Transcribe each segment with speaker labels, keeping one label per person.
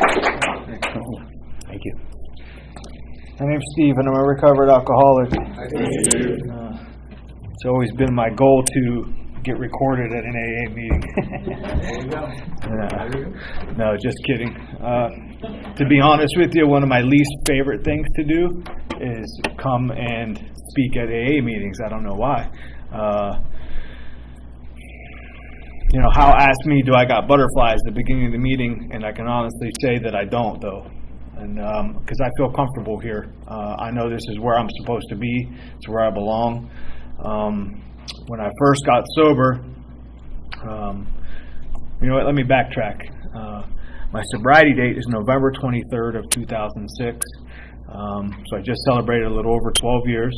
Speaker 1: Thank you. My name's Steve, and I'm a recovered alcoholic. It's always been my goal to get recorded at an AA meeting. No, just kidding. To be honest with you, one of my least favorite things to do is come and speak at AA meetings. I don't know why. Hal asked me, do I got butterflies at the beginning of the meeting, and I can honestly say that I don't, though. And because I feel comfortable here. I know this is where I'm supposed to be. It's where I belong. When I first got sober, let me backtrack. My sobriety date is November 23rd of 2006. So I just celebrated a little over 12 years.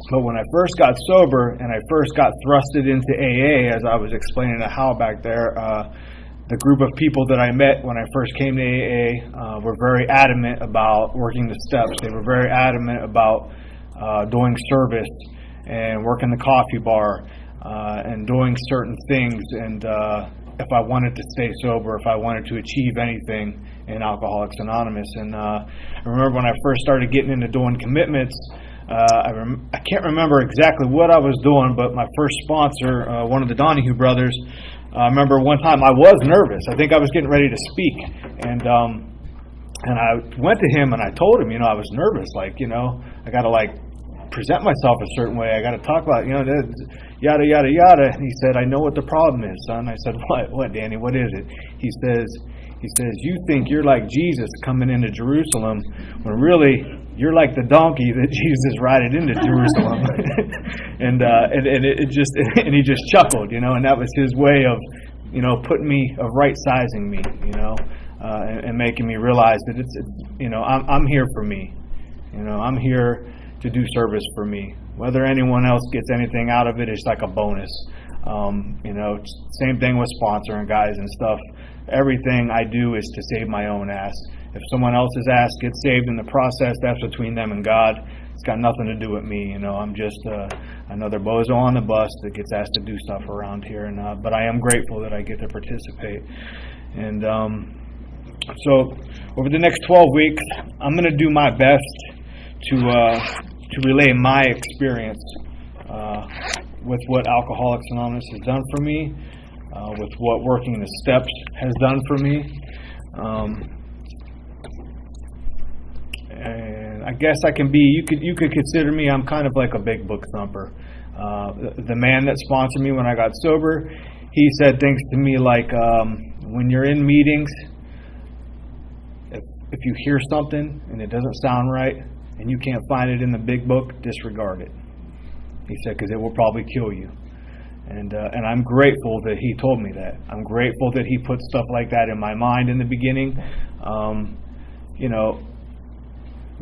Speaker 1: But when I first got sober and I first got thrusted into AA, as I was explaining to Hal back there, the group of people that I met when I first came to AA were very adamant about working the steps. They were very adamant about doing service and working the coffee bar and doing certain things. And if I wanted to stay sober, if I wanted to achieve anything in Alcoholics Anonymous. And I remember when I first started getting into doing commitments, I can't remember exactly what I was doing, but my first sponsor, one of the Donahue brothers, I remember one time I was nervous. I think I was getting ready to speak, and I went to him and I told him, I was nervous. I got to present myself a certain way. I got to talk about, yada yada yada. And he said, "I know what the problem is, son." I said, "What, Danny? What is it?" He says, "You think you're like Jesus coming into Jerusalem, when really you're like the donkey that Jesus rided into Jerusalem." and he just chuckled, and that was his way of, putting me, of right sizing me, and making me realize that I'm here for me, I'm here to do service for me. Whether anyone else gets anything out of it is like a bonus. Same thing with sponsoring guys and stuff. Everything I do is to save my own ass. If someone else's ass gets saved in the process, that's between them and God. It's got nothing to do with me. I'm just another bozo on the bus that gets asked to do stuff around here. But I am grateful that I get to participate. And so over the next 12 weeks, I'm going to do my best to relay my experience with what Alcoholics Anonymous has done for me, with what working the steps has done for me. And I guess I can be, you could consider me, I'm kind of like a big book thumper. The man that sponsored me when I got sober, he said things to me like, when you're in meetings, if you hear something and it doesn't sound right and you can't find it in the big book, disregard it. He said, because it will probably kill you. And I'm grateful that he told me that. I'm grateful that he put stuff like that in my mind in the beginning.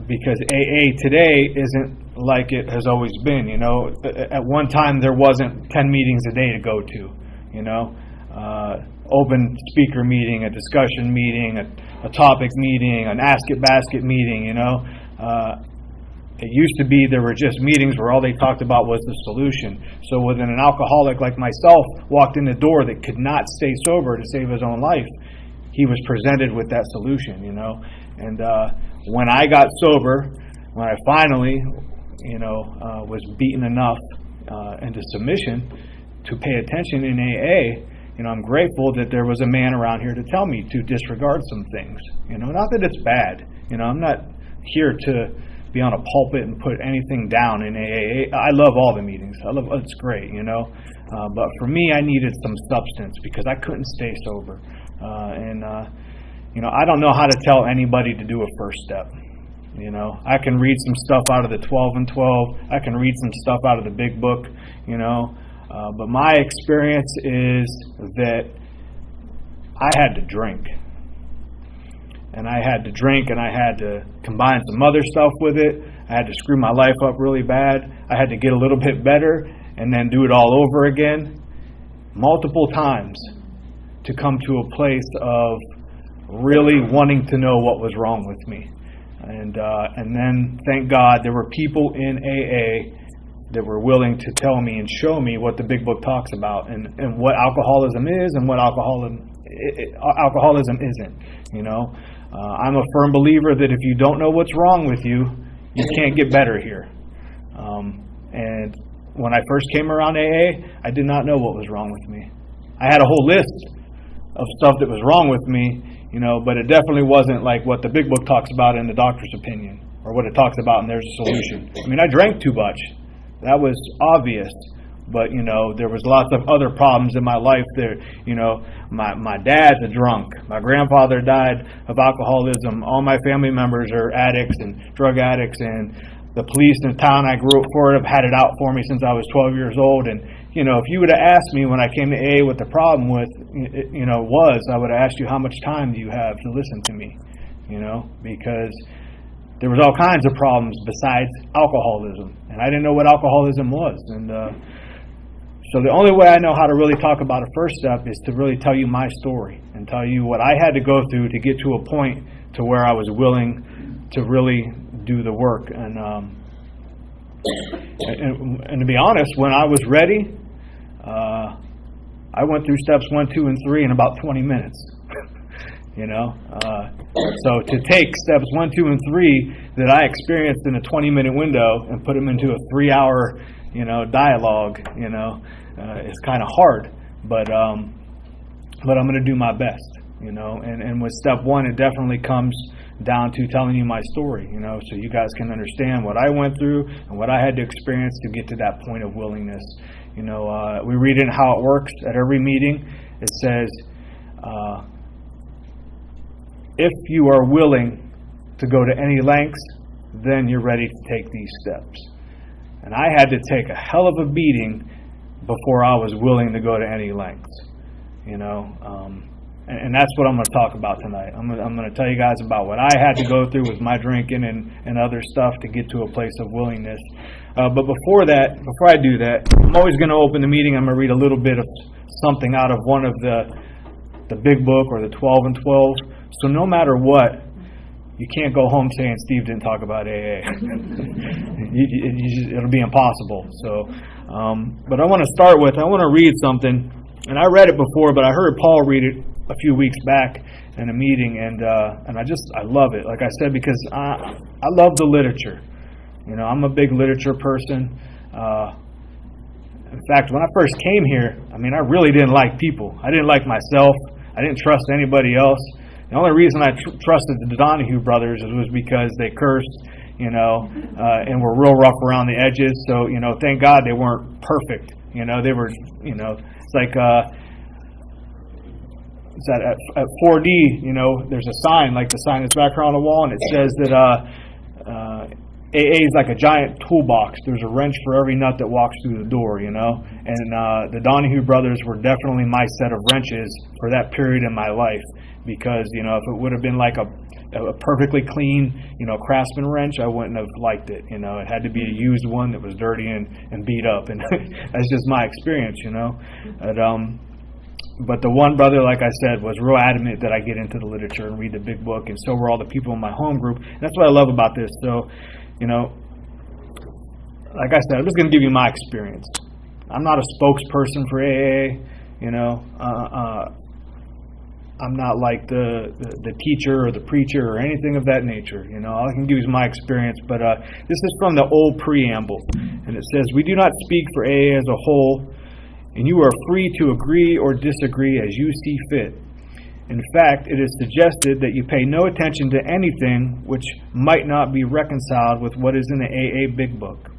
Speaker 1: Because AA today isn't like it has always been. At one time there wasn't 10 meetings a day to go to. Open speaker meeting, a discussion meeting, a topic meeting, an ask it basket meeting. It used to be there were just meetings where all they talked about was the solution. So when an alcoholic like myself walked in the door that could not stay sober to save his own life, he was presented with that solution, And when I got sober, when I finally, was beaten enough into submission to pay attention in AA, I'm grateful that there was a man around here to tell me to disregard some things. Not that it's bad. I'm not here to be on a pulpit and put anything down in AA. I love all the meetings. It's great, But for me, I needed some substance because I couldn't stay sober. I don't know how to tell anybody to do a first step. I can read some stuff out of the 12 and 12. I can read some stuff out of the big book, But my experience is that I had to drink. And I had to drink, and I had to combine some other stuff with it. I had to screw my life up really bad. I had to get a little bit better and then do it all over again multiple times to come to a place of really wanting to know what was wrong with me. And then, thank God, there were people in AA that were willing to tell me and show me what the big book talks about and what alcoholism is and what alcoholism alcoholism isn't. I'm a firm believer that if you don't know what's wrong with you, you can't get better here. And when I first came around AA, I did not know what was wrong with me. I had a whole list of stuff that was wrong with me, but it definitely wasn't like what the big book talks about in the doctor's opinion, or what it talks about in There's a Solution. I drank too much. That was obvious. But, there was lots of other problems in my life there. My dad's a drunk. My grandfather died of alcoholism. All my family members are addicts and drug addicts. And the police in the town I grew up for have had it out for me since I was 12 years old. And, if you would have asked me when I came to AA what the problem was, I would have asked you, how much time do you have to listen to me? Because there was all kinds of problems besides alcoholism. And I didn't know what alcoholism was. And, so the only way I know how to really talk about a first step is to really tell you my story and tell you what I had to go through to get to a point to where I was willing to really do the work. And to be honest, when I was ready, I went through steps 1, 2, and 3 in about 20 minutes. So to take steps 1, 2, and 3 that I experienced in a 20-minute window and put them into a 3-hour dialogue, it's kind of hard, but I'm going to do my best, and with step 1, it definitely comes down to telling you my story, so you guys can understand what I went through and what I had to experience to get to that point of willingness. We read in How It Works at every meeting. It says, if you are willing to go to any lengths, then you're ready to take these steps. And I had to take a hell of a beating before I was willing to go to any lengths, and that's what I'm going to talk about tonight. I'm going to tell you guys about what I had to go through with my drinking and other stuff to get to a place of willingness. But before I do that, I'm always going to open the meeting. I'm going to read a little bit of something out of one of the big book or the 12 and 12. So no matter what, you can't go home saying Steve didn't talk about AA. It'll be impossible. So, but I want to read something, and I read it before, but I heard Paul read it a few weeks back in a meeting, and I love it. Like I said, because I love the literature. I'm a big literature person. In fact, when I first came here, I really didn't like people. I didn't like myself. I didn't trust anybody else. The only reason I trusted the Donahue brothers was because they cursed, and were real rough around the edges. So, thank God they weren't perfect. They were, it's like, it's at 4D, there's a sign, like the sign that's back here on the wall, and it says that AA is like a giant toolbox. There's a wrench for every nut that walks through the door, And the Donahue brothers were definitely my set of wrenches for that period in my life. Because, if it would have been like a perfectly clean, Craftsman wrench, I wouldn't have liked it. It had to be a used one that was dirty and beat up. And that's just my experience, But the one brother, like I said, was real adamant that I get into the literature and read the big book. And so were all the people in my home group. And that's what I love about this. So, like I said, I'm just going to give you my experience. I'm not a spokesperson for AA, I'm not like the teacher or the preacher or anything of that nature. All I can give you is my experience. But this is from the old preamble. And it says, we do not speak for AA as a whole, and you are free to agree or disagree as you see fit. In fact, it is suggested that you pay no attention to anything which might not be reconciled with what is in the AA Big Book.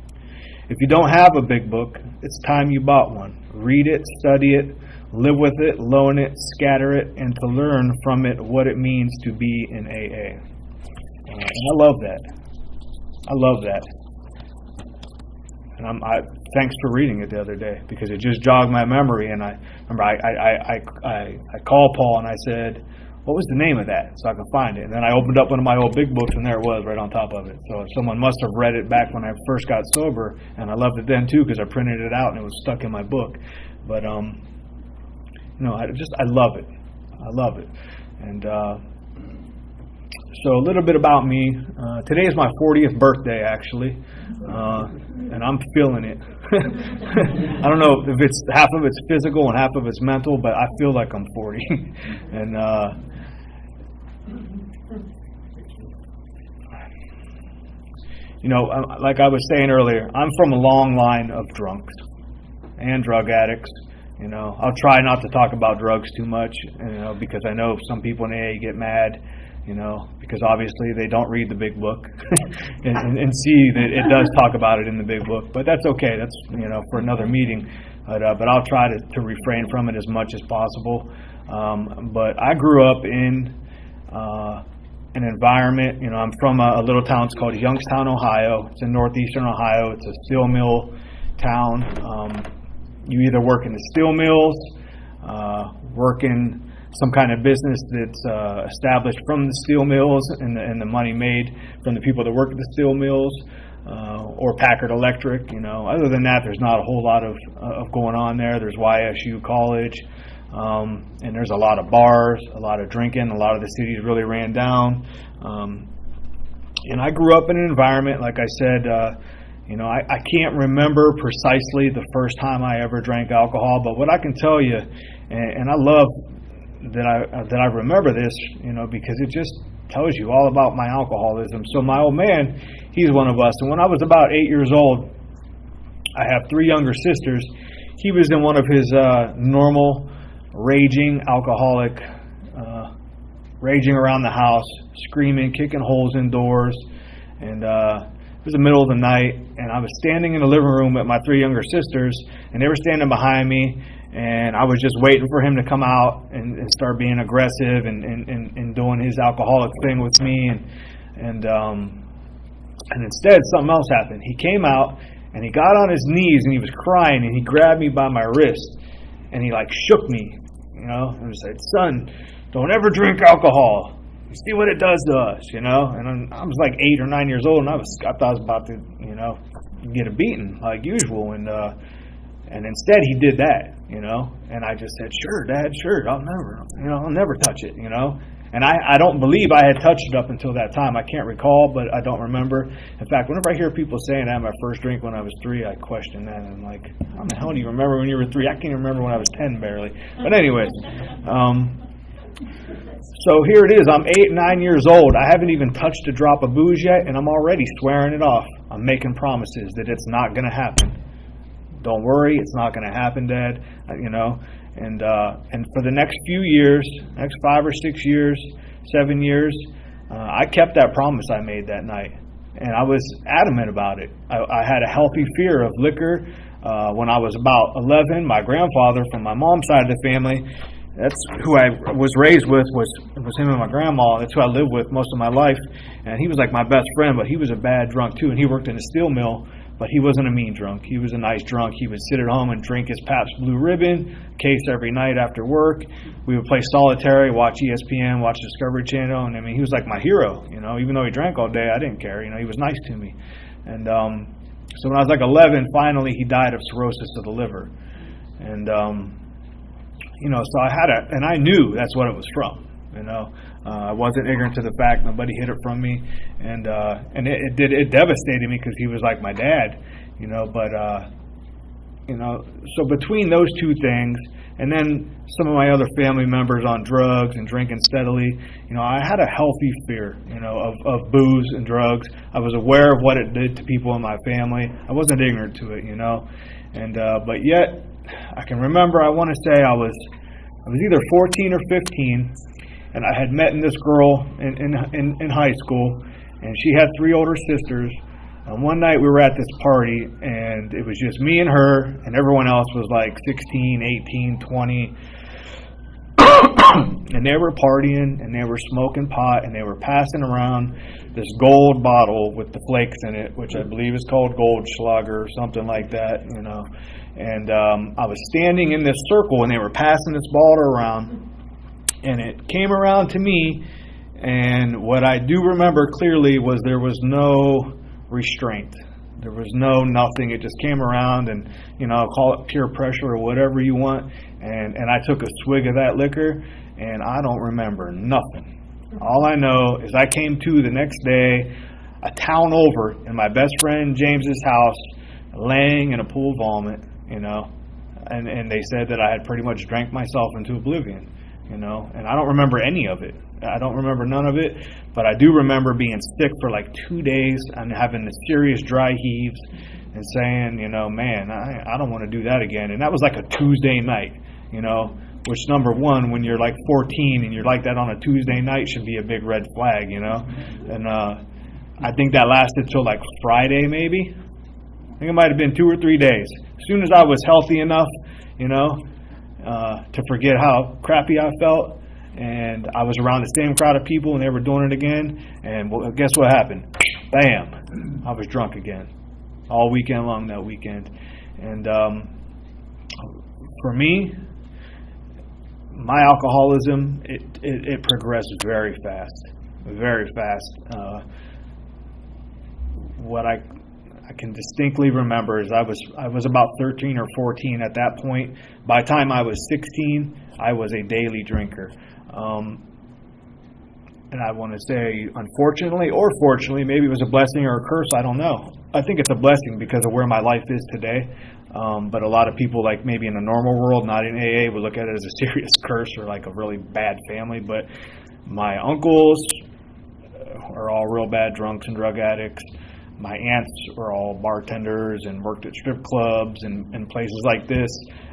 Speaker 1: If you don't have a big book, it's time you bought one. Read it, study it, live with it, loan it, scatter it, and to learn from it what it means to be in AA. And I love that. I love that. And thanks for reading it the other day, because it just jogged my memory. And I remember I called Paul and I said, what was the name of that, so I could find it? And then I opened up one of my old big books, and there it was right on top of it. So someone must have read it back when I first got sober, and I loved it then too, because I printed it out and it was stuck in my book. But I love it. I love it. And so a little bit about me. Today is my 40th birthday, actually. and I'm feeling it. I don't know if it's half of it's physical and half of it's mental, but I feel like I'm 40. And like I was saying earlier, I'm from a long line of drunks and drug addicts. I'll try not to talk about drugs too much, because I know some people in AA get mad, because obviously they don't read the big book and see that it does talk about it in the big book. But that's okay. That's, for another meeting. But I'll try to refrain from it as much as possible. But I grew up in an environment, I'm from a little town. It's called Youngstown, Ohio. It's in northeastern Ohio. It's a steel mill town. You either work in the steel mills, work in some kind of business that's established from the steel mills and the money made from the people that work at the steel mills, or Packard Electric. Other than that, there's not a whole lot of going on there. There's YSU College, and there's a lot of bars, a lot of drinking. A lot of the cities really ran down. And I grew up in an environment, like I said, I can't remember precisely the first time I ever drank alcohol, but what I can tell you, and I love that I remember this, because it just tells you all about my alcoholism. So my old man, he's one of us, and when I was about 8 years old, I have 3 younger sisters. He was in one of his normal, raging, alcoholic, raging around the house, screaming, kicking holes in doors, and it was the middle of the night, and I was standing in the living room with my 3 younger sisters, and they were standing behind me, and I was just waiting for him to come out and start being aggressive and doing his alcoholic thing with me, and instead something else happened. He came out, and he got on his knees, and he was crying, and he grabbed me by my wrist, and he shook me, and he said, "Son, don't ever drink alcohol. You see what it does to us, And I was like 8 or 9 years old, and I thought I was about to, get a beating like usual. And instead he did that, And I just said, "Sure, Dad, sure. I'll never touch it, And I don't believe I had touched it up until that time. I can't recall, but I don't remember. In fact, whenever I hear people saying I had my first drink when I was 3, I question that. I'm like, how the hell do you remember when you were 3? I can't remember when I was 10 barely. But anyways, so here it is. I'm 8, 9 years old. I haven't even touched a drop of booze yet, and I'm already swearing it off. I'm making promises that it's not going to happen. Don't worry, it's not going to happen, Dad. And for the next few years, next 5 or 6 years, 7 years, I kept that promise I made that night, and I was adamant about it. I had a healthy fear of liquor. When I was about 11, my grandfather from my mom's side of the family, that's who I was raised with, was him and my grandma. That's who I lived with most of my life, and he was like my best friend, but he was a bad drunk too, and he worked in a steel mill. But he wasn't a mean drunk. He was a nice drunk. He would sit at home and drink his Pabst Blue Ribbon case every night after work. We would play solitary, watch ESPN, watch Discovery Channel, and he was like my hero. Even though he drank all day, I didn't care. He was nice to me. And so when I was like 11, finally he died of cirrhosis of the liver. And so I knew that's what it was from. I wasn't ignorant to the fact. Nobody hid it from me, and it devastated me because he was like my dad, So between those two things, and then some of my other family members on drugs and drinking steadily, I had a healthy fear, of booze and drugs. I was aware of what it did to people in my family. I wasn't ignorant to it, and but yet I can remember. I want to say I was either 14 or 15. And I had met this girl in high school, and she had 3 older sisters. And one night we were at this party, and it was just me and her, and everyone else was like 16, 18, 20. And they were partying, and they were smoking pot, and they were passing around this gold bottle with the flakes in it, which I believe is called Goldschlager or something like that, And I was standing in this circle, and they were passing this bottle around. And it came around to me, and what I do remember clearly was there was no restraint. There was nothing. It just came around, and call it peer pressure or whatever you want. And I took a swig of that liquor, and I don't remember nothing. All I know is I came to the next day, a town over, in my best friend James's house. laying in a pool of vomit, and they said that I had pretty much drank myself into oblivion, and I don't remember any of it. I don't remember none of it, but I do remember being sick for like 2 days and having the serious dry heaves and saying, man, I don't want to do that again. And that was like a Tuesday night, which number one, when you're like 14 and you're like that on a Tuesday night should be a big red flag, And I think that lasted till like Friday maybe. I think it might have been 2 or 3 days. As soon as I was healthy enough, to forget how crappy I felt, and I was around the same crowd of people and they were doing it again, and guess what happened? Bam! I was drunk again. All weekend long that weekend. And for me, my alcoholism, it progressed very fast. Very fast. What I can distinctly remember is I was about 13 or 14 at that point. By the time I was 16, I was a daily drinker. And I want to say, unfortunately or fortunately, maybe it was a blessing or a curse, I don't know. I think it's a blessing because of where my life is today. But a lot of people, like maybe in a normal world, not in AA, would look at it as a serious curse or like a really bad family. But my uncles are all real bad drunks and drug addicts. My aunts were all bartenders and worked at strip clubs and places like this.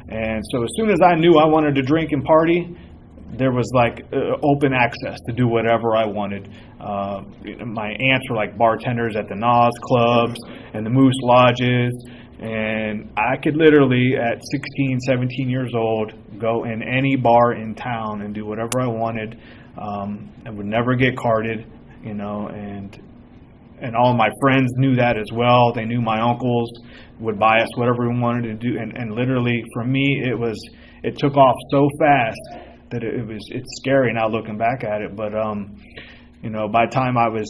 Speaker 1: And so as soon as I knew I wanted to drink and party, there was like open access to do whatever I wanted. My aunts were like bartenders at the Nas clubs and the Moose lodges. And I could literally, at 16, 17 years old, go in any bar in town and do whatever I wanted. I would never get carded, and all of my friends knew that as well. They knew my uncles would buy us whatever we wanted to do. And literally, for me, it took off so fast that it's scary now looking back at it. But, by the time I was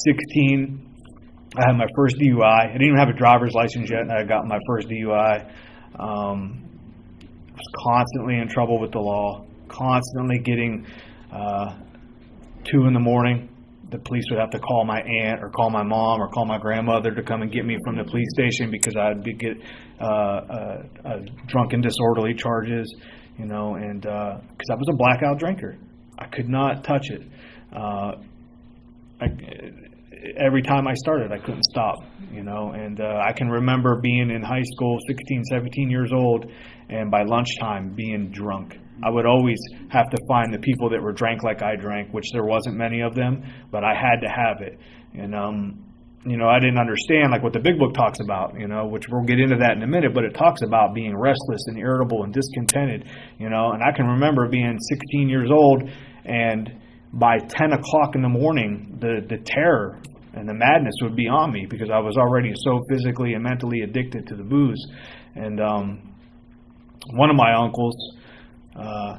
Speaker 1: 16, I had my first DUI. I didn't even have a driver's license yet, and I got my first DUI. I was constantly in trouble with the law, constantly getting 2 in the morning. The police would have to call my aunt or call my mom or call my grandmother to come and get me from the police station because I'd get drunk and disorderly charges, and because I was a blackout drinker. I could not touch it. Every time I started, I couldn't stop, and I can remember being in high school, 16, 17 years old, and by lunchtime being drunk. I would always have to find the people that were drank like I drank, which there wasn't many of them, but I had to have it. And, I didn't understand like what the big book talks about, which we'll get into that in a minute, but it talks about being restless and irritable and discontented, and I can remember being 16 years old, and by 10 o'clock in the morning, the terror and the madness would be on me because I was already so physically and mentally addicted to the booze. And one of my uncles,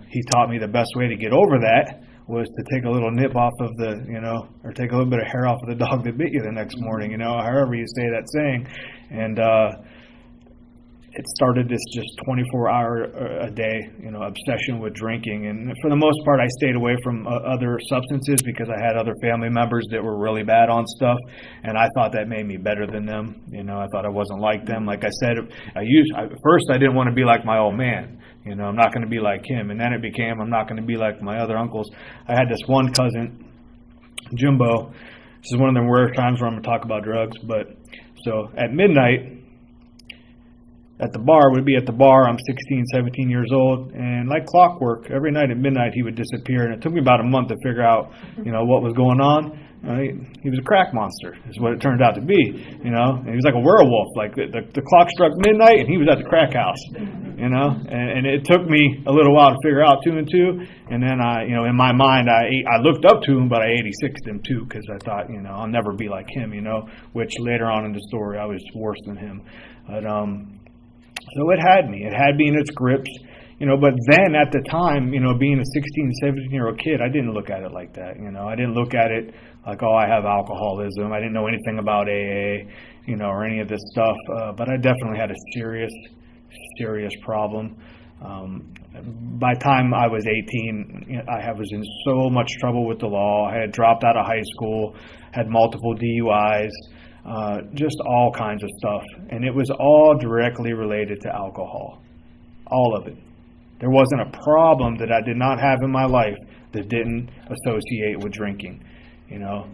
Speaker 1: he taught me the best way to get over that was to take a little nip off of the, or take a little bit of hair off of the dog that bit you the next morning, however you say that saying. And it started this just 24-hour-a-day, obsession with drinking. And for the most part, I stayed away from other substances because I had other family members that were really bad on stuff, and I thought that made me better than them. I thought I wasn't like them. Like I said, at first I didn't want to be like my old man. I'm not going to be like him. And then it became, I'm not going to be like my other uncles. I had this one cousin, Jimbo. This is one of the rare times where I'm going to talk about drugs. But so at midnight, at the bar, we'd be at the bar. I'm 16, 17 years old. And like clockwork, every night at midnight, he would disappear. And it took me about a month to figure out, what was going on. He was a crack monster, is what it turned out to be, And he was like a werewolf. Like the clock struck midnight, and he was at the crack house, And it took me a little while to figure out 2 and 2. And then in my mind, I looked up to him, but I 86'd him too because I thought, I'll never be like him, Which later on in the story, I was worse than him. But so it had me in its grips. But then at the time, being a 16, 17-year-old kid, I didn't look at it like that. I didn't look at it like, oh, I have alcoholism. I didn't know anything about AA, or any of this stuff. But I definitely had a serious problem. By the time I was 18, I was in so much trouble with the law. I had dropped out of high school, had multiple DUIs. just all kinds of stuff. And it was all directly related to alcohol. All of it. There wasn't a problem that I did not have in my life that didn't associate with drinking, you know.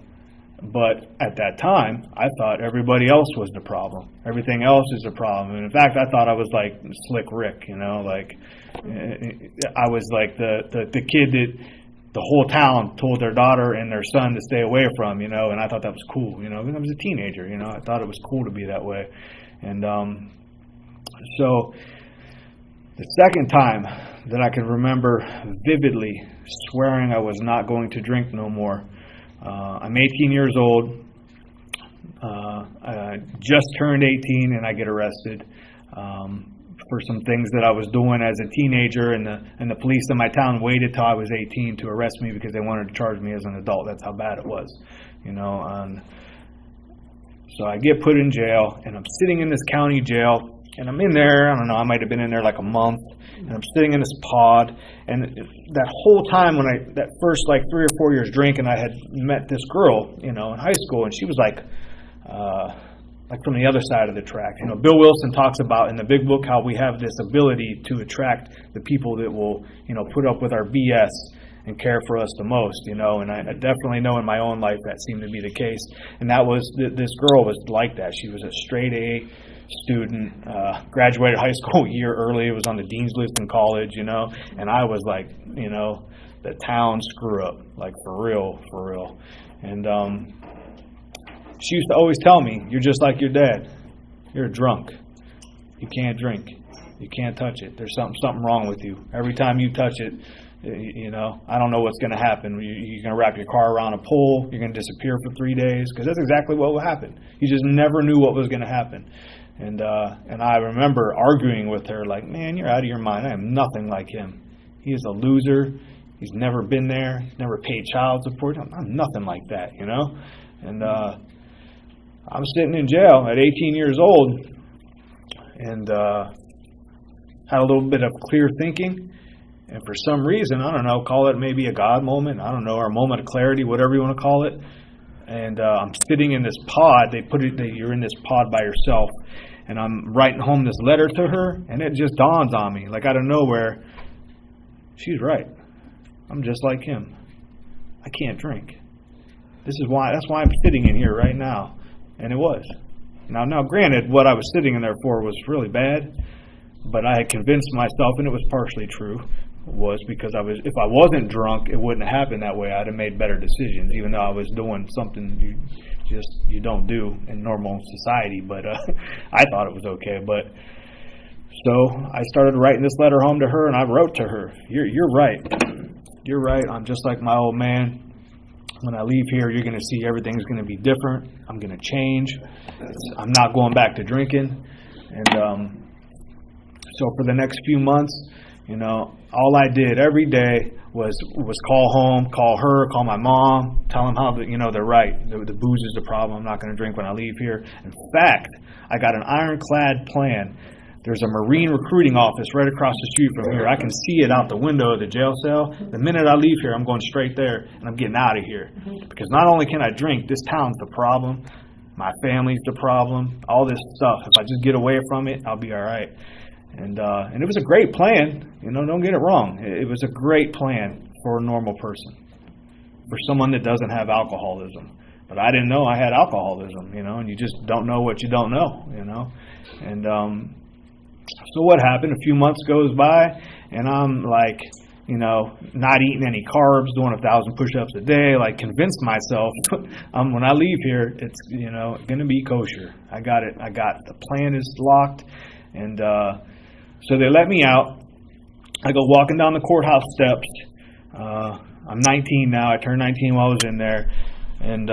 Speaker 1: But at that time, I thought everybody else was the problem. Everything else is the problem. And in fact, I thought I was like Slick Rick, you know, like I was like the kid that the whole town told their daughter and their son to stay away from, you know, and I thought that was cool, you know, because I was a teenager, you know, I thought it was cool to be that way. And so the second time that I can remember vividly swearing I was not going to drink no more, I'm 18 years old, I just turned 18, and I get arrested for some things that I was doing as a teenager, and the police in my town waited till I was 18 to arrest me because they wanted to charge me as an adult. That's how bad it was, you know. And so I get put in jail, and I'm sitting in this county jail. And I'm in there, I don't know, I might have been in there like a month, and I'm sitting in this pod, and that whole time when that first like 3 or 4 years drinking, I had met this girl, you know, in high school, and she was like from the other side of the track. You know, Bill Wilson talks about in the big book how we have this ability to attract the people that will, you know, put up with our BS and care for us the most, you know, and I definitely know in my own life that seemed to be the case. And that was, this girl was like that. She was a straight A student, graduated high school a year early, was on the dean's list in college, you know, and I was like, you know, the town screw up, like for real. And she used to always tell me, you're just like your dad. You're a drunk. You can't drink. You can't touch it. There's something wrong with you. Every time you touch it, you know, I don't know what's going to happen. You're going to wrap your car around a pole. You're going to disappear for 3 days, because that's exactly what will happen. You just never knew what was going to happen. And I remember arguing with her like, man, you're out of your mind. I am nothing like him. He is a loser. He's never been there. He's never paid child support. I'm nothing like that, you know. And I'm sitting in jail at 18 years old, and had a little bit of clear thinking. And for some reason, I don't know, call it maybe a God moment, I don't know, or a moment of clarity, whatever you want to call it. And I'm sitting in this pod. You're in this pod by yourself. And I'm writing home this letter to her, and it just dawns on me, like out of nowhere, she's right. I'm just like him. I can't drink. That's why I'm sitting in here right now. And it was. Now, granted, what I was sitting in there for was really bad, but I had convinced myself, and it was partially true, was because if I wasn't drunk, it wouldn't have happened that way. I'd have made better decisions, even though I was doing something you don't do in normal society. But I thought it was okay. But so I started writing this letter home to her, and I wrote to her, "You're right. You're right. I'm just like my old man. When I leave here, you're going to see everything's going to be different. I'm going to change. I'm not going back to drinking." And so for the next few months, you know, all I did every day was call home, call her, call my mom, tell them how they're right. The booze is the problem. I'm not going to drink when I leave here. In fact, I got an ironclad plan. There's a Marine recruiting office right across the street from here. I can see it out the window of the jail cell. The minute I leave here, I'm going straight there, and I'm getting out of here. Because not only can I drink, this town's the problem. My family's the problem. All this stuff. If I just get away from it, I'll be all right. And it was a great plan. You know, don't get it wrong. It was a great plan for a normal person, for someone that doesn't have alcoholism. But I didn't know I had alcoholism, you know, and you just don't know what you don't know, you know. And so what happened? A few months goes by, and I'm like, you know, not eating any carbs, doing 1,000 push-ups a day, like convinced myself when I leave here, it's, you know, going to be kosher. I got it. The plan is locked. And so they let me out. I go walking down the courthouse steps. I'm 19 now. I turned 19 while I was in there. And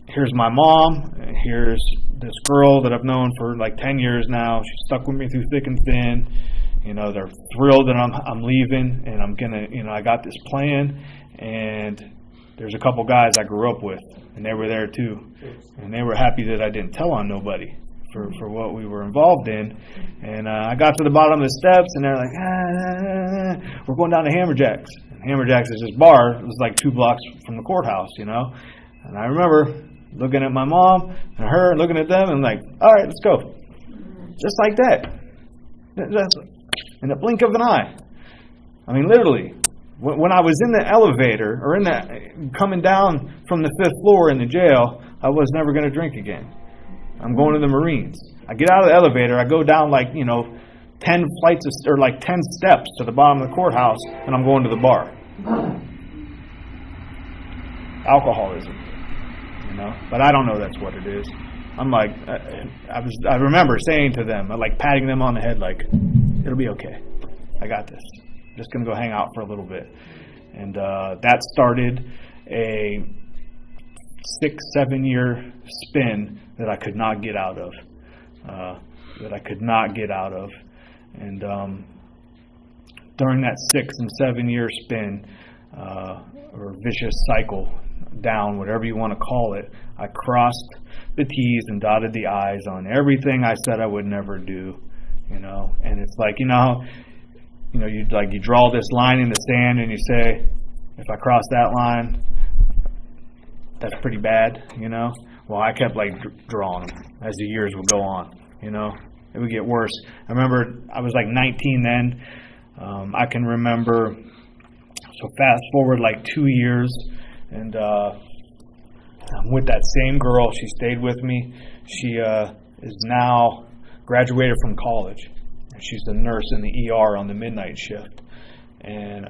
Speaker 1: here's my mom. Here's this girl that I've known for like 10 years now. She's stuck with me through thick and thin. You know, they're thrilled that I'm leaving, and I'm gonna, you know, I got this plan. And there's a couple guys I grew up with, and they were there too, and they were happy that I didn't tell on nobody for what we were involved in. And I got to the bottom of the steps, and they're like, we're going down to Hammerjacks. And Hammerjacks is this bar. It was like 2 blocks from the courthouse, you know. And I remember looking at my mom and her, looking at them, and like, all right, let's go. Just like that. In the blink of an eye. I mean, literally. When I was in the elevator, or coming down from the 5th floor in the jail, I was never going to drink again. I'm going to the Marines. I get out of the elevator, I go down 10 flights or 10 steps to the bottom of the courthouse, and I'm going to the bar. Alcoholism, but I don't know that's what it is. I'm like, I remember saying to them, patting them on the head, it'll be okay. I got this. I'm just going to go hang out for a little bit. And that started a 6-7 year spin that I could not get out of. And during that 6 and 7 year spin, or vicious cycle, down, whatever you want to call it, I crossed the T's and dotted the I's on everything I said I would never do, And it's you draw this line in the sand and you say, if I cross that line, that's pretty bad, Well, I kept drawing them as the years would go on, It would get worse. I remember I was 19 then. I can remember. So fast forward 2 years, and I'm with that same girl. She stayed with me. She is now graduated from college. She's a nurse in the ER on the midnight shift. And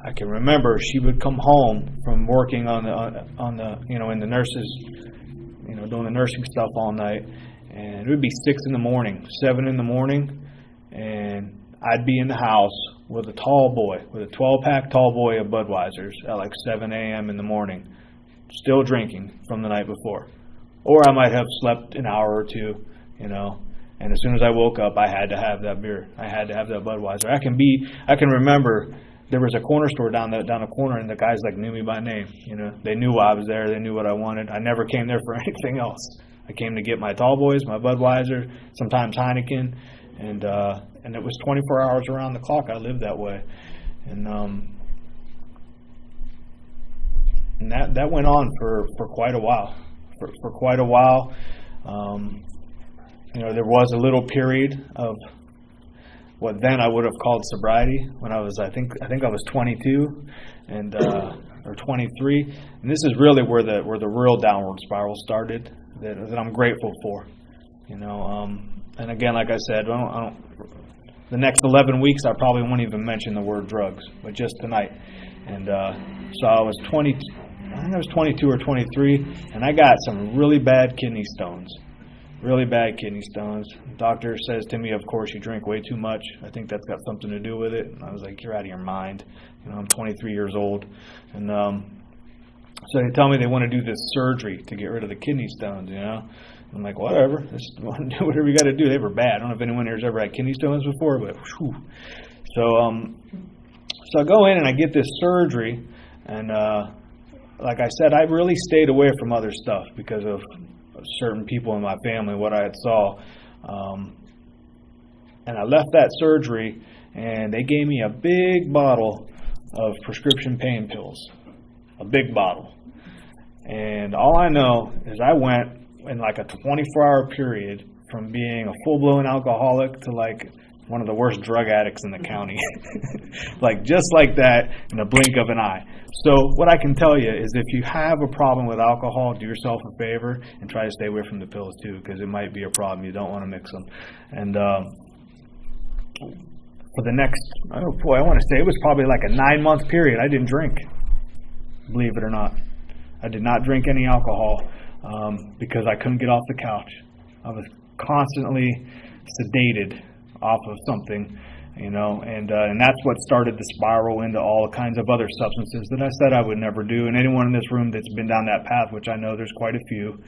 Speaker 1: I can remember she would come home from working on the in the nurses, doing the nursing stuff all night, and it would be 6 in the morning, 7 in the morning, and I'd be in the house with a 12-pack tall boy of Budweiser's at 7 a.m. in the morning, still drinking from the night before. Or I might have slept an hour or two, and as soon as I woke up, I had to have that beer. I had to have that Budweiser. I can remember there was a corner store down the corner, and the guys knew me by name. They knew why I was there. They knew what I wanted. I never came there for anything else. I came to get my tall boys, my Budweiser, sometimes Heineken, and it was 24 hours around the clock. I lived that way, and that went on for quite a while. For quite a while, there was a little period of what then I would have called sobriety when I was, I think I was 22 and or 23, and this is really where the real downward spiral started that I'm grateful for, And again, like I said, the next 11 weeks I probably won't even mention the word drugs, but just tonight. And so I was 22 or 23, and I got some really bad kidney stones. Really bad kidney stones. The doctor says to me, of course, you drink way too much. I think that's got something to do with it. And I was like, you're out of your mind. I'm 23 years old. And so they tell me they want to do this surgery to get rid of the kidney stones, I'm like, whatever. Just do whatever you got to do. They were bad. I don't know if anyone here has ever had kidney stones before, but whew. So I go in and I get this surgery. And like I said, I really stayed away from other stuff because of certain people in my family, what I had saw. And I left that surgery, and they gave me a big bottle of prescription pain pills. A big bottle. And all I know is I went in a 24-hour period from being a full-blown alcoholic to one of the worst drug addicts in the county. Just like that in a blink of an eye. So what I can tell you is if you have a problem with alcohol, do yourself a favor and try to stay away from the pills too, because it might be a problem. You don't want to mix them. And for the next, I want to say it was probably a 9-month period, I didn't drink. Believe it or not. I did not drink any alcohol because I couldn't get off the couch. I was constantly sedated off of something, and that's what started the spiral into all kinds of other substances that I said I would never do. And anyone in this room that's been down that path, which I know there's quite a few,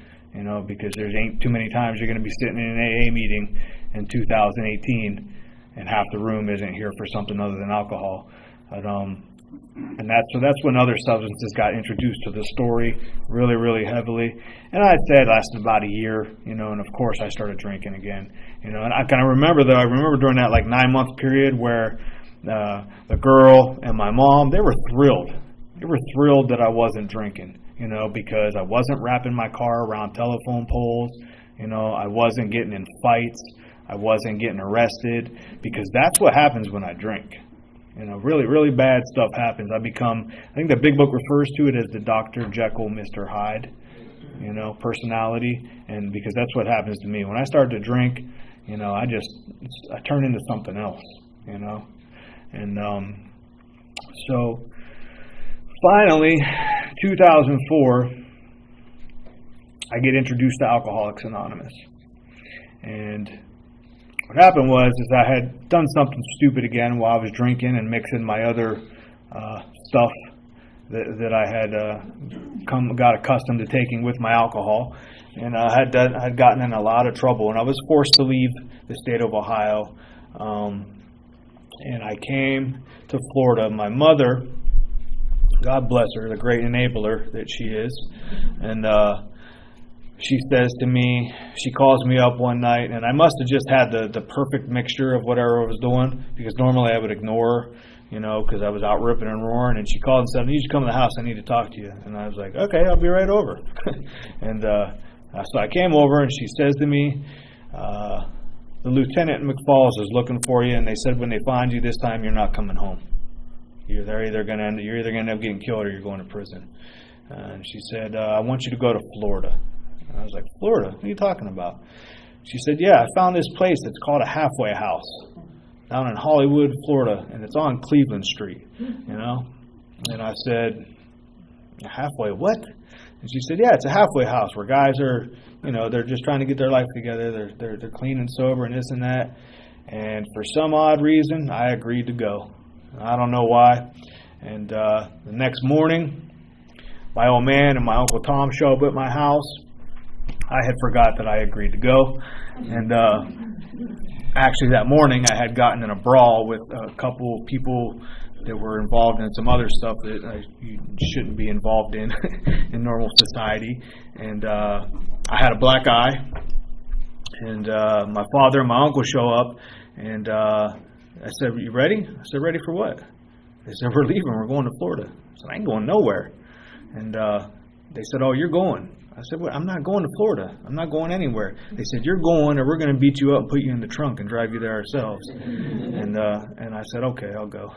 Speaker 1: because there ain't too many times you're going to be sitting in an AA meeting in 2018 and half the room isn't here for something other than alcohol. But, and that's when other substances got introduced to the story really, really heavily. And I'd say it lasted about a year, and of course I started drinking again. And I kind of remember during that 9-month period where the girl and my mom, they were thrilled. They were thrilled that I wasn't drinking. because I wasn't wrapping my car around telephone poles. I wasn't getting in fights. I wasn't getting arrested, because that's what happens when I drink. Really, really bad stuff happens. I think the big book refers to it as the Dr. Jekyll, Mr. Hyde, personality. And because that's what happens to me. When I start to drink, I turn into something else, And so finally, 2004, I get introduced to Alcoholics Anonymous. And what happened was I had done something stupid again while I was drinking and mixing my other stuff that I had got accustomed to taking with my alcohol. And I had gotten in a lot of trouble, and I was forced to leave the state of Ohio. And I came to Florida. My mother, God bless her, the great enabler that she is, and she says to me, she calls me up one night, and I must have just had the perfect mixture of whatever I was doing, because normally I would ignore her, because I was out ripping and roaring. And she called and said, "I need you to come to the house. I need to talk to you." And I was like, "Okay, I'll be right over." And so I came over, and she says to me, "The Lieutenant McFalls is looking for you, and they said when they find you this time, you're not coming home. You're either going to end up getting killed or you're going to prison." And she said, "I want you to go to Florida." And I was like, "Florida? What are you talking about?" She said, "Yeah, I found this place that's called a halfway house down in Hollywood, Florida, and it's on Cleveland Street, And I said, "Halfway what?" And she said, "Yeah, it's a halfway house where guys are, they're just trying to get their life together. They're clean and sober and this and that." And for some odd reason, I agreed to go. I don't know why. And the next morning, my old man and my Uncle Tom show up at my house. I had forgot that I agreed to go. And actually that morning I had gotten in a brawl with a couple of people that were involved in some other stuff that you shouldn't be involved in in normal society. And I had a black eye. And my father and my uncle show up. And I said, "You ready?" I said, "Ready for what?" They said, "We're leaving. We're going to Florida." I said, "I ain't going nowhere." And they said, "Oh, you're going." I said, "Well, I'm not going to Florida. I'm not going anywhere." They said, "You're going, or we're going to beat you up and put you in the trunk and drive you there ourselves." And I said, "Okay, I'll go."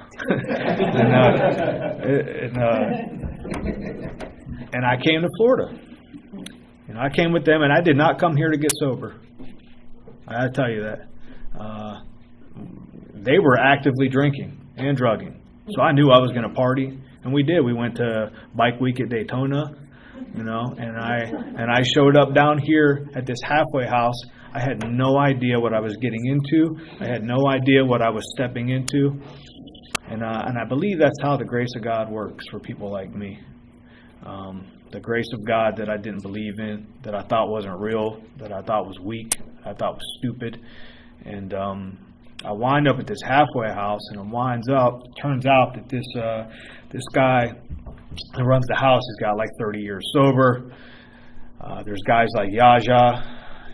Speaker 1: and I came to Florida. And I came with them, and I did not come here to get sober. I got to tell you that. They were actively drinking and drugging. So I knew I was going to party. And we did. We went to Bike Week at Daytona, and I showed up down here at this halfway house. I had no idea what I was getting into. I had no idea what I was stepping into. And I believe that's how the grace of God works for people like me. The grace of God that I didn't believe in, that I thought wasn't real, that I thought was weak, I thought was stupid. And I wind up at this halfway house, and it turns out that this guy that runs the house has got like 30 years sober. There's guys like Yaja,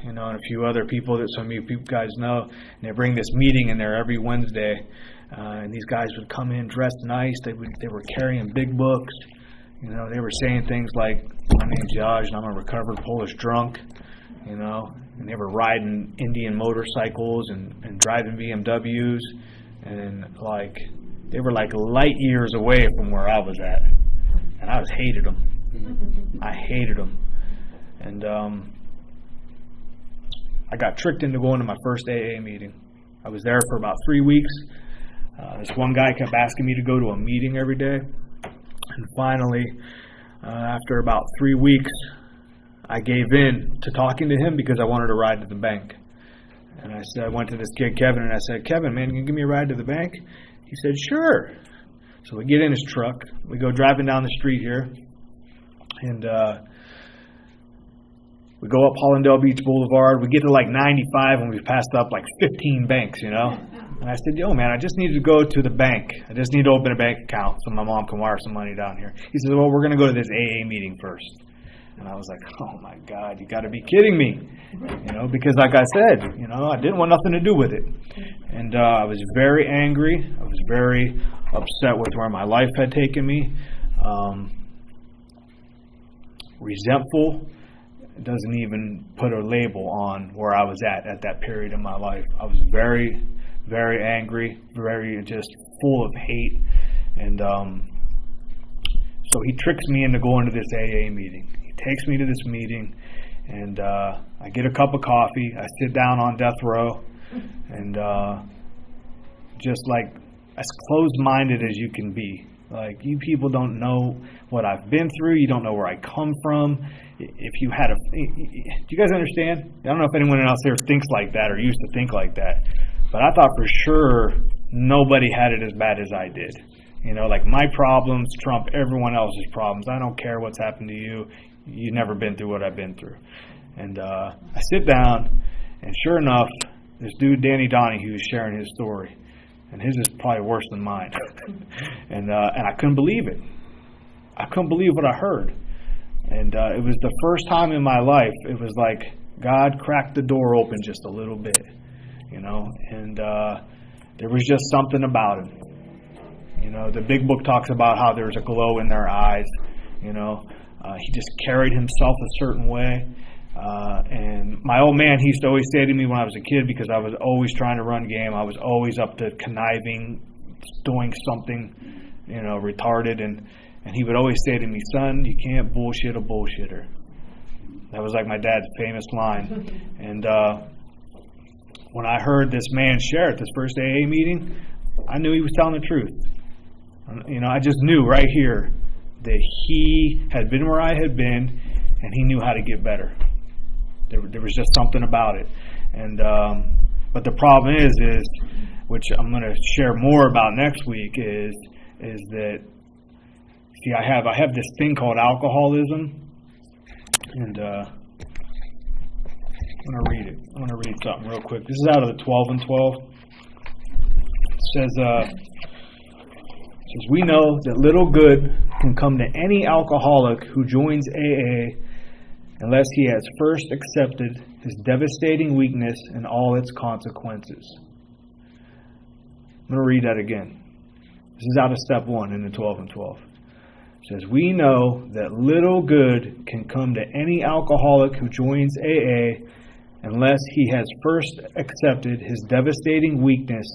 Speaker 1: and a few other people that some of you guys know. And they bring this meeting in there every Wednesday. And these guys would come in dressed nice. They were carrying big books. They were saying things like, "My name's Yaj, and I'm a recovered Polish drunk." And they were riding Indian motorcycles and driving BMWs, and they were like light years away from where I was at, and I hated them. I hated them, and I got tricked into going to my first AA meeting. I was there for about 3 weeks. This one guy kept asking me to go to a meeting every day, and finally, after about 3 weeks, I gave in to talking to him because I wanted to ride to the bank. And I went to this kid, Kevin, and I said, "Kevin, man, can you give me a ride to the bank?" He said, "Sure." So we get in his truck. We go driving down the street here. And we go up Hollandale Beach Boulevard. We get to like 95 and we've passed up like 15 banks, And I said, "Yo, man, I just need to go to the bank. I just need to open a bank account so my mom can wire some money down here." He said, "Well, we're going to go to this AA meeting first." And I was like, "Oh my God, you got to be kidding me." Because like I said, I didn't want nothing to do with it. And I was very angry. I was very upset with where my life had taken me. resentful. It doesn't even put a label on where I was at that period in my life. I was very, very angry, very just full of hate. And so he tricks me into going to this AA meeting. He takes me to this meeting, and I get a cup of coffee. I sit down on death row, and just like as closed-minded as you can be. Like, you people don't know what I've been through. You don't know where I come from. If you had do you guys understand? I don't know if anyone else here thinks like that or used to think like that. But I thought for sure nobody had it as bad as I did. You know, like, my problems trump everyone else's problems. I don't care what's happened to you. You've never been through what I've been through. And I sit down, and sure enough, this dude, Danny Donahue, is sharing his story. And his is probably worse than mine. And I couldn't believe it. I couldn't believe what I heard. And it was the first time in my life, it was like God cracked the door open just a little bit, you know. And there was just something about him. You know, the big book talks about how there's a glow in their eyes, you know. He just carried himself a certain way. And my old man, he used to always say to me when I was a kid, because I was always trying to run game, I was always up to conniving, doing something, you know, retarded, and he would always say to me, son, you can't bullshit a bullshitter. That was like my dad's famous line. And when I heard this man share at this first AA meeting, I knew he was telling the truth. You know, I just knew right here that he had been where I had been, and he knew how to get better. There was just something about it. And but the problem is which I'm going to share more about next week, is that, see, I have this thing called alcoholism, and I'm going to read it. I'm going to read something real quick. This is out of the 12 and 12. It says, we know that little good can come to any alcoholic who joins AA unless he has first accepted his devastating weakness and all its consequences. I'm going to read that again. This is out of step 1 in the 12 and 12. It says, we know that little good can come to any alcoholic who joins AA unless he has first accepted his devastating weakness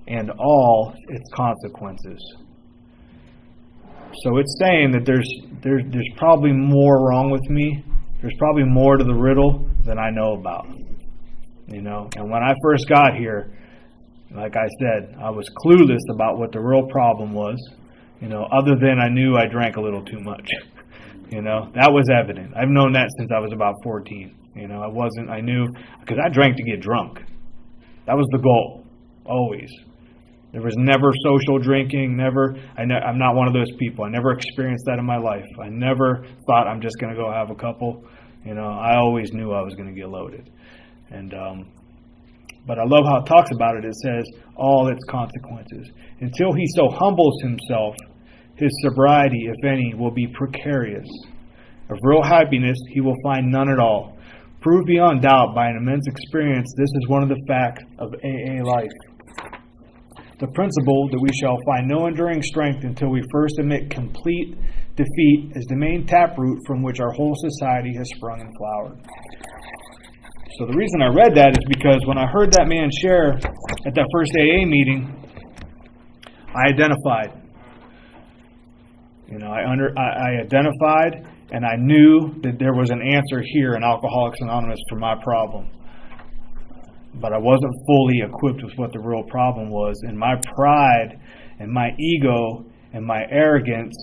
Speaker 1: and all its consequences. So it's saying that there's probably more wrong with me. There's probably more to the riddle than I know about. You know, and when I first got here, like I said, I was clueless about what the real problem was. You know, other than I knew I drank a little too much. You know, that was evident. I've known that since I was about 14. You know, I knew, because I drank to get drunk. That was the goal, always. There was never social drinking, I'm not one of those people. I never experienced that in my life. I never thought I'm just going to go have a couple. You know, I always knew I was going to get loaded. And but I love how it talks about it. It says, all its consequences. Until he so humbles himself, his sobriety, if any, will be precarious. Of real happiness, he will find none at all. Proved beyond doubt by an immense experience, this is one of the facts of AA life. The principle that we shall find no enduring strength until we first admit complete defeat is the main taproot from which our whole society has sprung and flowered. So the reason I read that is because when I heard that man share at that first AA meeting, I identified. You know, I identified, and I knew that there was an answer here in Alcoholics Anonymous for my problem. But I wasn't fully equipped with what the real problem was. And my pride and my ego and my arrogance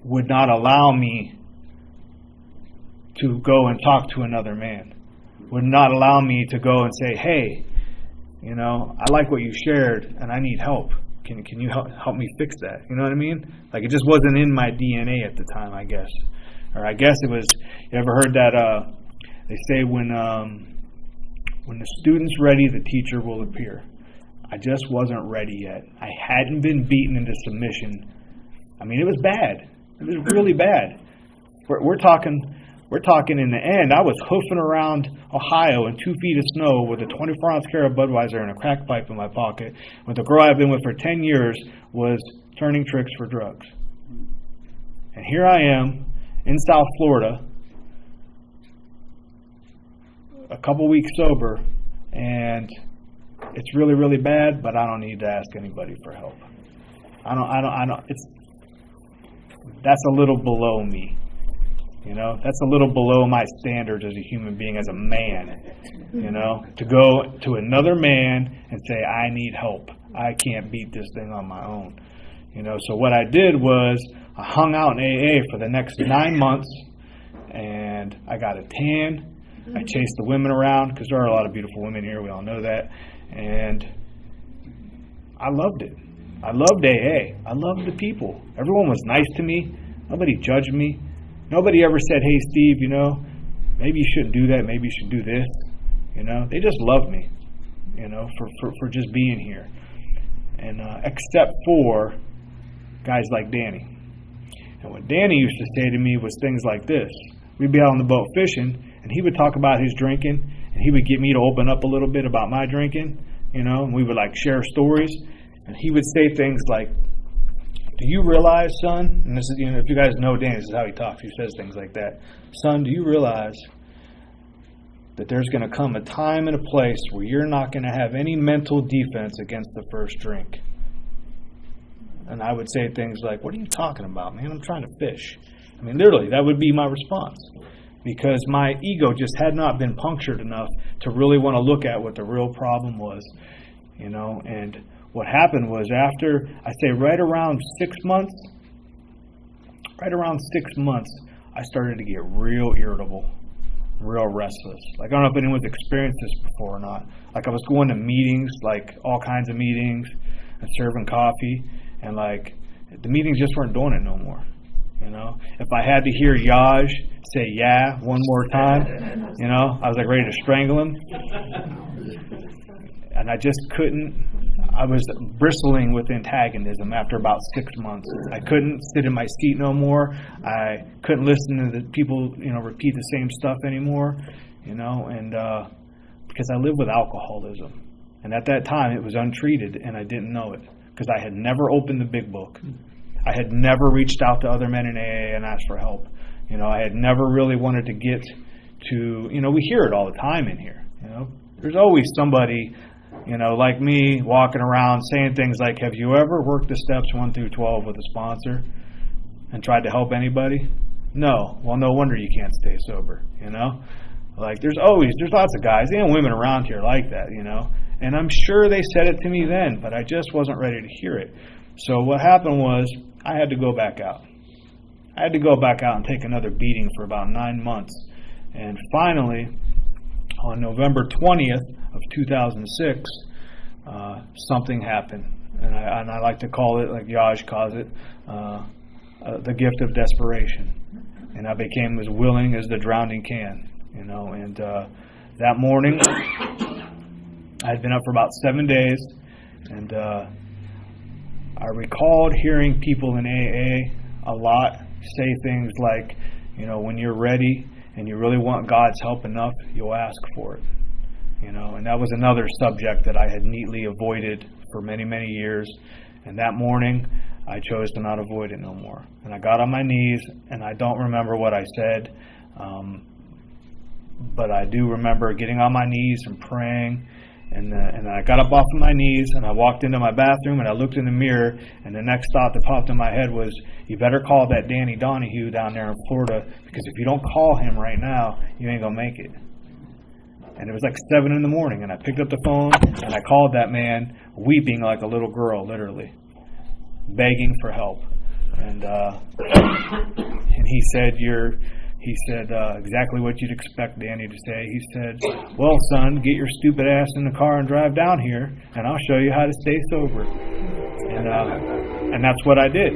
Speaker 1: would not allow me to go and talk to another man. Would not allow me to go and say, hey, you know, I like what you shared and I need help. Can you help me fix that? You know what I mean? Like, it just wasn't in my DNA at the time, I guess. Or I guess it was, you ever heard that they say when the student's ready, the teacher will appear. I just wasn't ready yet. I hadn't been beaten into submission. I mean, it was bad. It was really bad. We're talking in the end, I was hoofing around Ohio in 2 feet of snow with a 24-ounce can of Budweiser and a crack pipe in my pocket, when the girl I've been with for 10 years was turning tricks for drugs. And here I am in South Florida a couple weeks sober, and it's really, really bad, but I don't need to ask anybody for help. That's a little below me. That's a little below my standards as a human being, as a man, to go to another man and say, I need help. I can't beat this thing on my own. So what I did was I hung out in AA for the next 9 months, and I got a tan. I chased the women around, because there are a lot of beautiful women here. We all know that. And I loved it. I loved AA. I loved the people. Everyone was nice to me. Nobody judged me. Nobody ever said, hey, Steve, maybe you shouldn't do that. Maybe you should do this. They just loved me, for just being here. And except for guys like Danny. And what Danny used to say to me was things like this. We'd be out on the boat fishing, and he would talk about his drinking, and he would get me to open up a little bit about my drinking, and we would share stories. And he would say things like, do you realize, son, and this is, if you guys know Danny, this is how he talks. He says things like that. Son, do you realize that there's going to come a time and a place where you're not going to have any mental defense against the first drink? And I would say things like, what are you talking about, man? I'm trying to fish. Literally, that would be my response. Because my ego just had not been punctured enough to really want to look at what the real problem was. And what happened was after, I say right around 6 months, I started to get real irritable, real restless. I don't know if anyone's experienced this before or not. I was going to meetings, all kinds of meetings, and serving coffee, and the meetings just weren't doing it no more. If I had to hear Yaj say yeah one more time, I was ready to strangle him. And I just couldn't. I was bristling with antagonism after about 6 months. I couldn't sit in my seat no more. I couldn't listen to the people, repeat the same stuff anymore, and because I lived with alcoholism. And at that time, it was untreated, and I didn't know it because I had never opened the big book. I had never reached out to other men in AA and asked for help. I had never really wanted to get to, we hear it all the time in here. There's always somebody, like me, walking around saying things like, have you ever worked the steps 1 through 12 with a sponsor and tried to help anybody? No. Well, no wonder you can't stay sober, there's lots of guys and women around here like that, and I'm sure they said it to me then, but I just wasn't ready to hear it. So what happened was I had to go back out. I had to go back out and take another beating for about 9 months. And finally, on November 20th of 2006, something happened. And I like to call it, like Yaj calls it, the gift of desperation. And I became as willing as the drowning can, And that morning, I had been up for about 7 days, and I recalled hearing people in AA a lot say things like, when you're ready and you really want God's help enough, you'll ask for it. And that was another subject that I had neatly avoided for many, many years. And that morning, I chose to not avoid it no more. And I got on my knees, and I don't remember what I said, but I do remember getting on my knees and praying. And I got up off of my knees, and I walked into my bathroom, and I looked in the mirror, and the next thought that popped in my head was, you better call that Danny Donahue down there in Florida, because if you don't call him right now, you ain't going to make it. And it was 7 in the morning, and I picked up the phone, and I called that man, weeping like a little girl, literally, begging for help. And he said, exactly what you'd expect Danny to say. He said, well, son, get your stupid ass in the car and drive down here, and I'll show you how to stay sober. And that's what I did.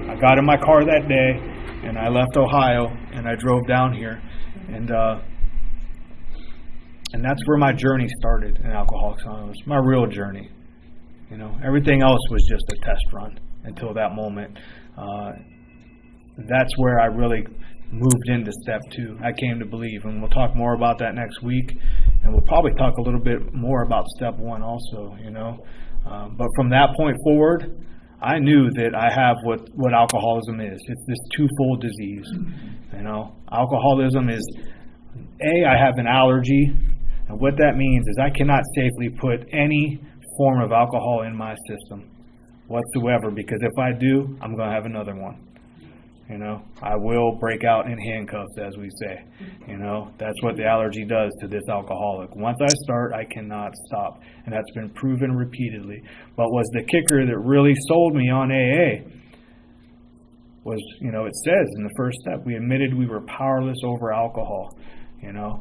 Speaker 1: I got in my car that day, and I left Ohio, and I drove down here. And that's where my journey started in Alcoholics Anonymous, my real journey. Everything else was just a test run until that moment. That's where I really moved into step 2. I came to believe, and we'll talk more about that next week, and we'll probably talk a little bit more about step 1 also, but from that point forward, I knew that I have what alcoholism is. It's this twofold disease. Alcoholism is I have an allergy, and what that means is I cannot safely put any form of alcohol in my system whatsoever, because if I do, I'm going to have another one. You know, I will break out in handcuffs, as we say. You know, that's what the allergy does to this alcoholic. Once I start, I cannot stop, and that's been proven repeatedly. But was the kicker that really sold me on AA was, you know, it says in the first step, we admitted we were powerless over alcohol, you know,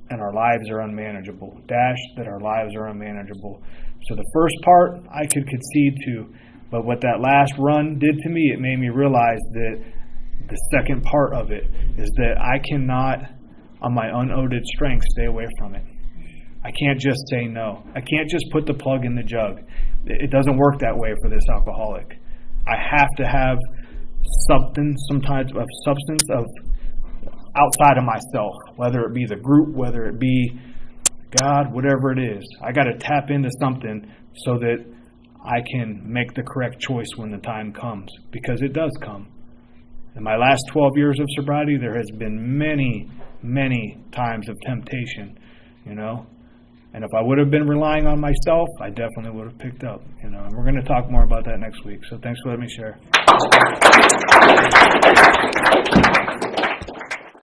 Speaker 1: and our lives are unmanageable. That our lives are unmanageable. So the first part I could concede to, but what that last run did to me, it made me realize that the second part of it is that I cannot, on my unaided strength, stay away from it. I can't just say no. I can't just put the plug in the jug. It doesn't work that way for this alcoholic. I have to have something, some type of substance of outside of myself, whether it be the group, whether it be God, whatever it is. I got to tap into something so that I can make the correct choice when the time comes, because it does come. In my last 12 years of sobriety, there has been many, many times of temptation, you know. And if I would have been relying on myself, I definitely would have picked up, you know. And we're going to talk more about that next week. So thanks for letting me share.